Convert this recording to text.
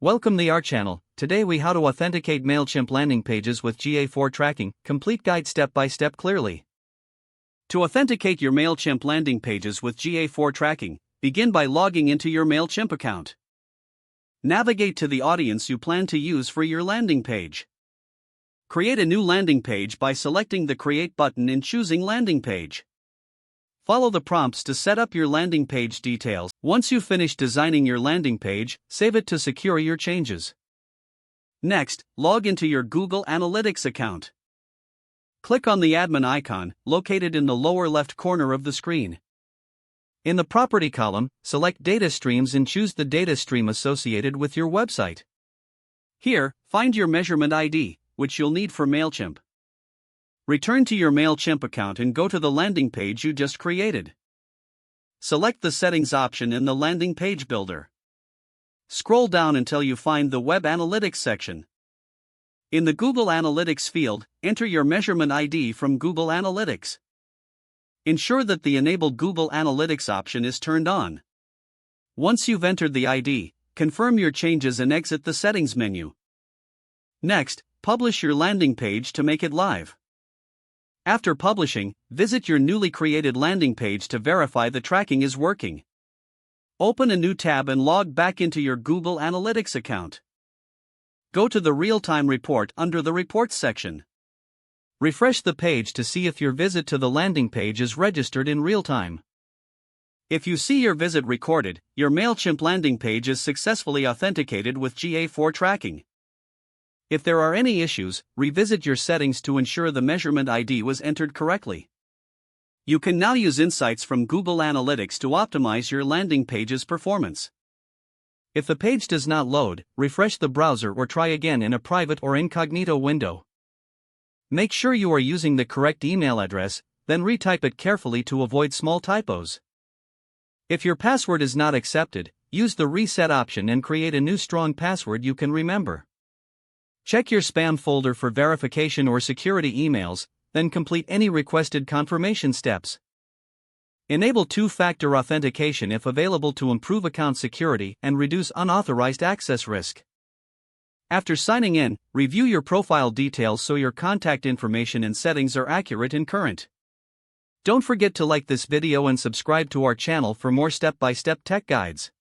Welcome to our channel. Today we how to authenticate Mailchimp landing pages with GA4 tracking, complete guide step by step clearly. To authenticate your Mailchimp landing pages with GA4 tracking, begin by logging into your Mailchimp account. Navigate to the audience you plan to use for your landing page. Create a new landing page by selecting the Create button and choosing Landing Page. Follow the prompts to set up your landing page details. Once you've finished designing your landing page, save it to secure your changes. Next, log into your Google Analytics account. Click on the admin icon, located in the lower left corner of the screen. In the Property column, select Data Streams and choose the data stream associated with your website. Here, find your measurement ID, which you'll need for Mailchimp. Return to your Mailchimp account and go to the landing page you just created. Select the Settings option in the Landing Page Builder. Scroll down until you find the Web Analytics section. In the Google Analytics field, enter your measurement ID from Google Analytics. Ensure that the Enabled Google Analytics option is turned on. Once you've entered the ID, confirm your changes and exit the Settings menu. Next, publish your landing page to make it live. After publishing, visit your newly created landing page to verify the tracking is working. Open a new tab and log back into your Google Analytics account. Go to the Real-Time Report under the Reports section. Refresh the page to see if your visit to the landing page is registered in real time. If you see your visit recorded, your Mailchimp landing page is successfully authenticated with GA4 tracking. If there are any issues, revisit your settings to ensure the measurement ID was entered correctly. You can now use insights from Google Analytics to optimize your landing page's performance. If the page does not load, refresh the browser or try again in a private or incognito window. Make sure you are using the correct email address, then retype it carefully to avoid small typos. If your password is not accepted, use the Reset option and create a new strong password you can remember. Check your spam folder for verification or security emails, then complete any requested confirmation steps. Enable two-factor authentication if available to improve account security and reduce unauthorized access risk. After signing in, review your profile details so your contact information and settings are accurate and current. Don't forget to like this video and subscribe to our channel for more step-by-step tech guides.